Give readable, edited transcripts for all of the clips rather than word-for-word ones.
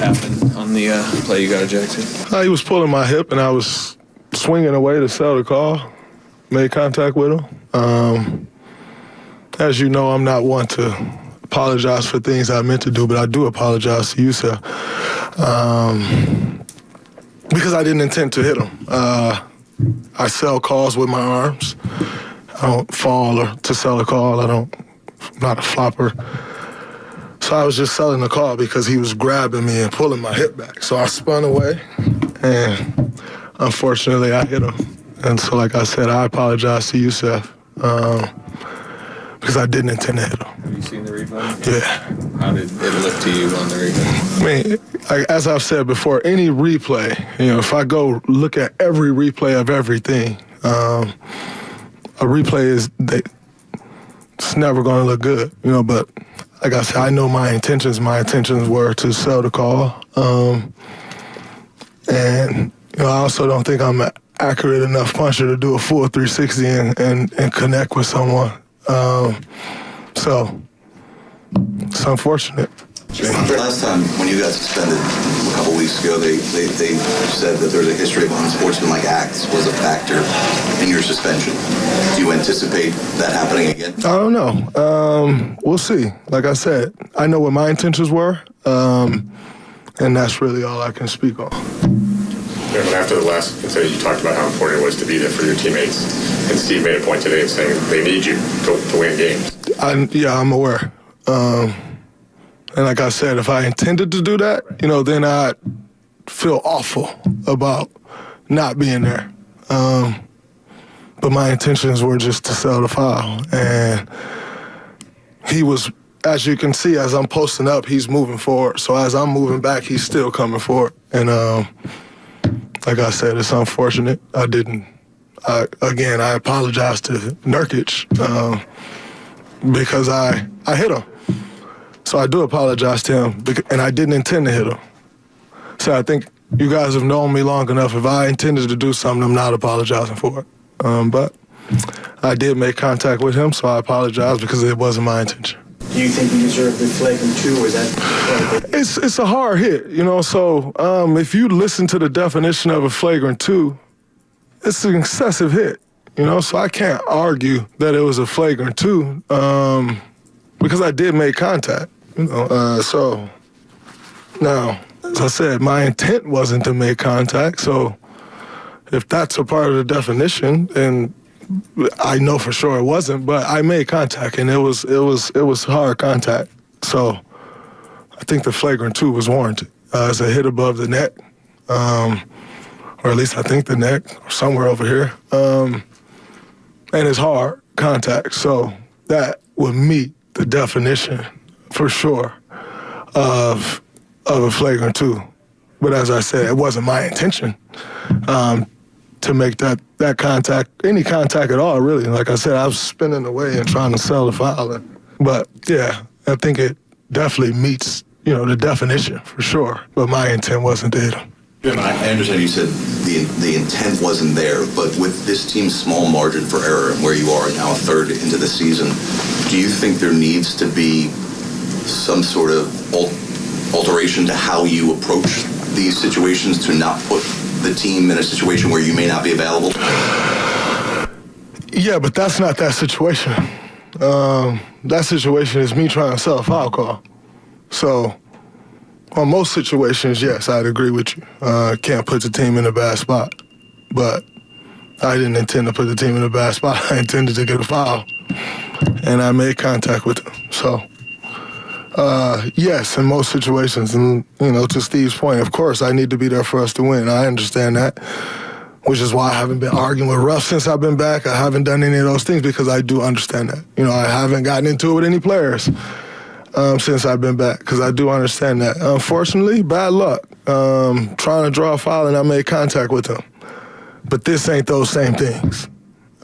happened on the play you got ejected? He was pulling my hip, and I was swinging away to sell the call. Made contact with him. As you know, I'm not one to apologize for things I meant to do, but I do apologize to you, sir. Because I didn't intend to hit him. I sell calls with my arms. I don't fall or to sell a call. I'm not a flopper. So I was just selling the call because he was grabbing me and pulling my hip back. So I spun away, and unfortunately I hit him. And so, like I said, I apologize to Jusuf because I didn't intend to hit him. Have you seen the replay? Yeah. How did it look to you on the replay? I mean, as I've said before, any replay, if I go look at every replay of everything, a replay it's never going to look good, but like I said, I know my intentions. My intentions were to sell the call. And, I also don't think I'm an accurate enough puncher to do a full 360 and connect with someone. So it's unfortunate. Last time when you got suspended a couple weeks ago, they said that there was a history of unsportsmanlike acts was a factor in your suspension. Do you anticipate that happening again? I don't know. We'll see. Like I said, I know what my intentions were, and that's really all I can speak on. Yeah, but after the last incident, you talked about how important it was to be there for your teammates, and Steve made a point today of saying they need you to win games. I'm aware. And like I said, if I intended to do that, then I'd feel awful about not being there. But my intentions were just to sell the foul. And he was, as you can see, as I'm posting up, he's moving forward. So as I'm moving back, he's still coming forward. And like I said, it's unfortunate. I apologize to Nurkic because I hit him. So I do apologize to him, and I didn't intend to hit him. So I think you guys have known me long enough. If I intended to do something, I'm not apologizing for it. But I did make contact with him, so I apologize because it wasn't my intention. Do you think you deserve the flagrant 2, or is that? It's a hard hit, So if you listen to the definition of a flagrant 2, it's an excessive hit, So I can't argue that it was a flagrant 2 because I did make contact, So now, as I said, my intent wasn't to make contact. So if that's a part of the definition, and I know for sure it wasn't, but I made contact, and it was hard contact. So I think the flagrant 2 was warranted. It's a hit above the neck, or at least I think the neck, or somewhere over here, and it's hard contact. So that would meet the definition for sure of a flagrant 2. But as I said, it wasn't my intention to make that contact, any contact at all, really. Like I said, I was spinning away and trying to sell the foul. But yeah, I think it definitely meets, the definition for sure. But my intent wasn't to hit him. I understand you said the intent wasn't there, but with this team's small margin for error and where you are now a third into the season, do you think there needs to be some sort of alteration to how you approach these situations to not put the team in a situation where you may not be available? Yeah, but that's not that situation. That situation is me trying to sell a foul call. So on most situations, yes, I'd agree with you. Can't put the team in a bad spot. But I didn't intend to put the team in a bad spot. I intended to get a foul. And I made contact with them. So, yes, in most situations. And, to Steve's point, of course, I need to be there for us to win. I understand that, which is why I haven't been arguing with Ruff since I've been back. I haven't done any of those things because I do understand that. I haven't gotten into it with any players since I've been back, because I do understand that. Unfortunately, bad luck. Trying to draw a foul, and I made contact with him. But this ain't those same things.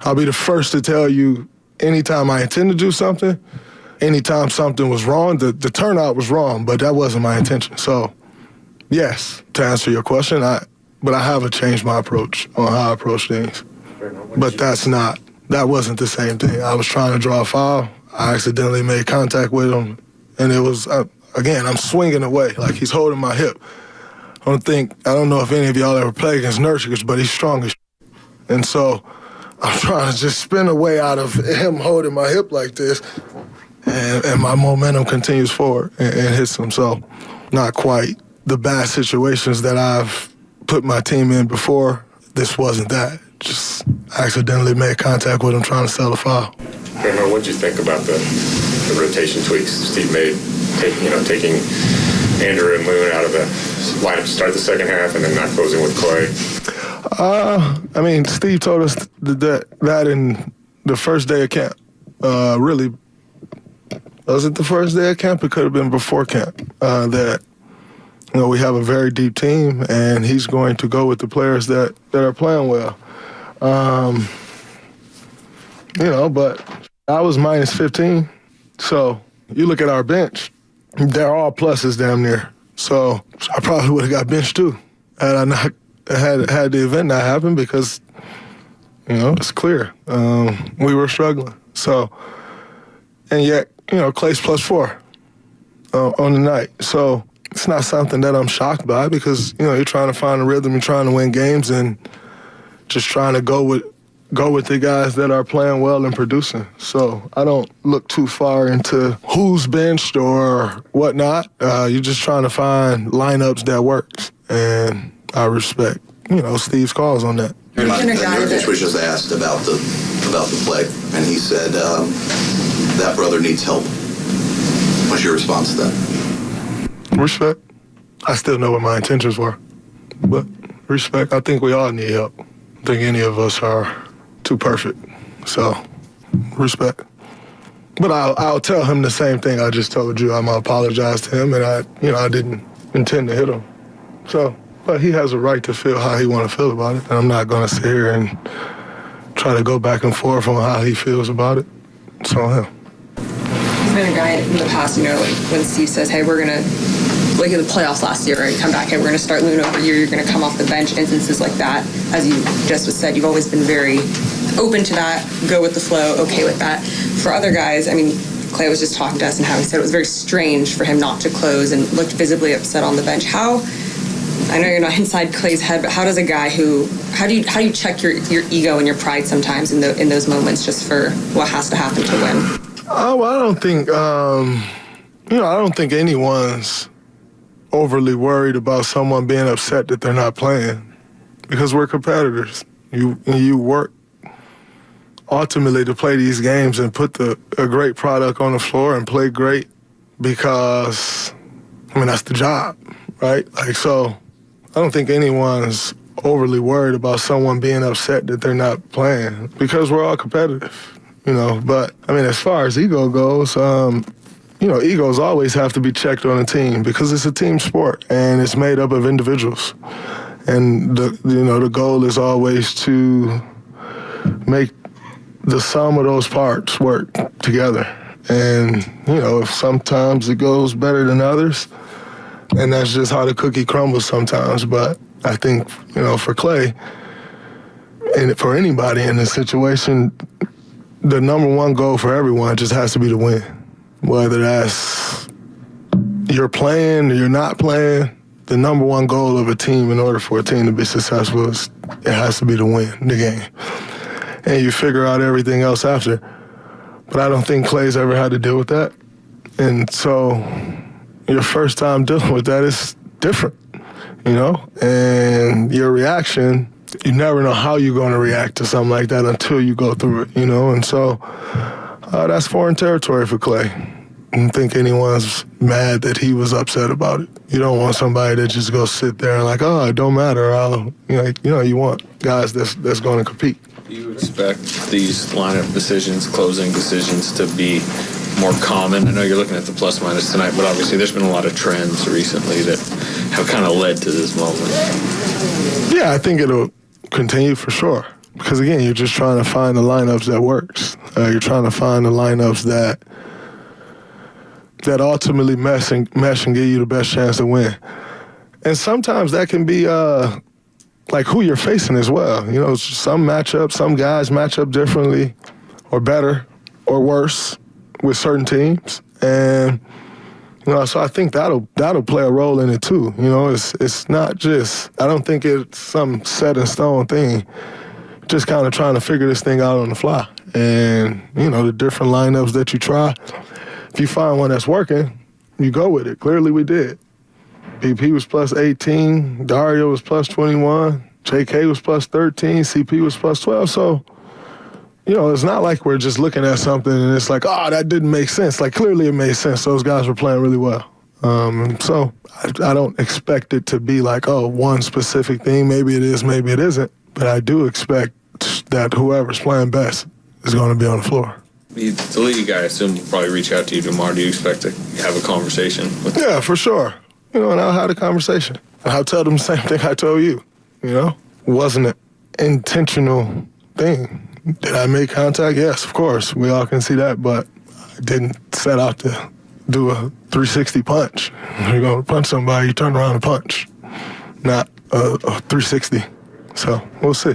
I'll be the first to tell you, anytime I intend to do something, anytime something was wrong, the turnout was wrong, but that wasn't my intention. So, yes, to answer your question, I haven't changed my approach on how I approach things. But that wasn't the same thing. I was trying to draw a foul. I accidentally made contact with him. And it was, again, I'm swinging away, like he's holding my hip. I don't know if any of y'all ever played against Nurkic, but he's strong as and so I'm trying to just spin away out of him holding my hip like this, and my momentum continues forward and hits him. So not quite the bad situations that I've put my team in before. This wasn't that. Just accidentally made contact with him trying to sell a foul. Draymond, what did you think about the rotation tweaks Steve made, taking Andrew and Loon out of the lineup to start the second half and then not closing with Clay? Steve told us that in the first day of camp. Really, was it the first day of camp? It could have been before camp. That we have a very deep team, and he's going to go with the players that are playing well. But I was minus 15, so you look at our bench, they're all pluses damn near. So I probably would have got benched too had I not had the event not happen because, it's clear. We were struggling. So, and yet, Clay's +4 on the night. So it's not something that I'm shocked by because, you're trying to find a rhythm, you're trying to win games and just trying to go with the guys that are playing well and producing. So I don't look too far into who's benched or whatnot. You're just trying to find lineups that works. And I respect, Steve's calls on that. Nurkic was just asked about the play, and he said that brother needs help. What's your response to that? Respect. I still know what my intentions were, but respect. I think we all need help. I don't think any of us are too perfect, so respect. But I'll tell him the same thing I just told you. I'm gonna apologize to him, and I didn't intend to hit him. So, but he has a right to feel how he want to feel about it, and I'm not gonna sit here and try to go back and forth on how he feels about it. It's on him. He's been a guy in the past, when Steve says, hey, we're gonna, like in the playoffs last year, right, come back, hey, we're gonna start Loon over here, you're gonna come off the bench, instances like that. As you just said, you've always been very open to that, go with the flow, okay with that. For other guys, Clay was just talking to us and how he said it was very strange for him not to close and looked visibly upset on the bench. I know you're not inside Clay's head, but how does a guy how do you check your ego and your pride sometimes in those moments just for what has to happen to win? Well, I don't think anyone's overly worried about someone being upset that they're not playing because we're competitors. You work ultimately to play these games and put a great product on the floor and play great because, that's the job, right? So I don't think anyone's overly worried about someone being upset that they're not playing because we're all competitive, But, as far as ego goes, egos always have to be checked on a team because it's a team sport and it's made up of individuals. And, the goal is always to make the sum of those parts work together. And, if sometimes it goes better than others, and that's just how the cookie crumbles sometimes. But I think, for Clay, and for anybody in this situation, the number one goal for everyone just has to be to win. Whether that's you're playing or you're not playing, the number one goal of a team in order for a team to be successful is it has to be to win the game. And you figure out everything else after. But I don't think Clay's ever had to deal with that. And so your first time dealing with that is different, and your reaction, you never know how you're going to react to something like that until you go through it, and so that's foreign territory for Clay. I don't think anyone's mad that he was upset about it. You don't want somebody that just goes sit there and it don't matter. You want guys that's going to compete. Do you expect these lineup decisions, closing decisions to be more common? I know you're looking at the plus minus tonight, but obviously there's been a lot of trends recently that have kind of led to this moment. Yeah, I think it'll continue for sure. Because again, you're just trying to find the lineups that works. You're trying to find the lineups that ultimately mesh and give you the best chance to win. And sometimes that can be who you're facing as well. Some matchups, some guys match up differently or better or worse with certain teams. And, You know, so I think that'll play a role in it too. You know, it's not just, I don't think it's some set in stone thing. Just kind of trying to figure this thing out on the fly. And, you know, the different lineups that you try, if you find one that's working, you go with it. Clearly we did. BP was plus 18, Dario was plus 21, JK was plus 13, CP was plus 12. So, you know, it's not like we're just looking at something and it's like, oh, that didn't make sense. Like, clearly it made sense. Those guys were playing really well. So I don't expect it to be like, oh, one specific thing. Maybe it is, maybe it isn't. But I do expect that whoever's playing best is going to be on the floor. The league guy, I assume, will probably reach out to you tomorrow. Do you expect to have a conversation with them? Yeah, for sure. You know, and I'll have a conversation. I'll tell them the same thing I told you, you know? It wasn't an intentional thing. Did I make contact? Yes, of course. We all can see that, but I didn't set out to do a 360 punch. You're going to punch somebody, you turn around and punch, not a 360. So we'll see.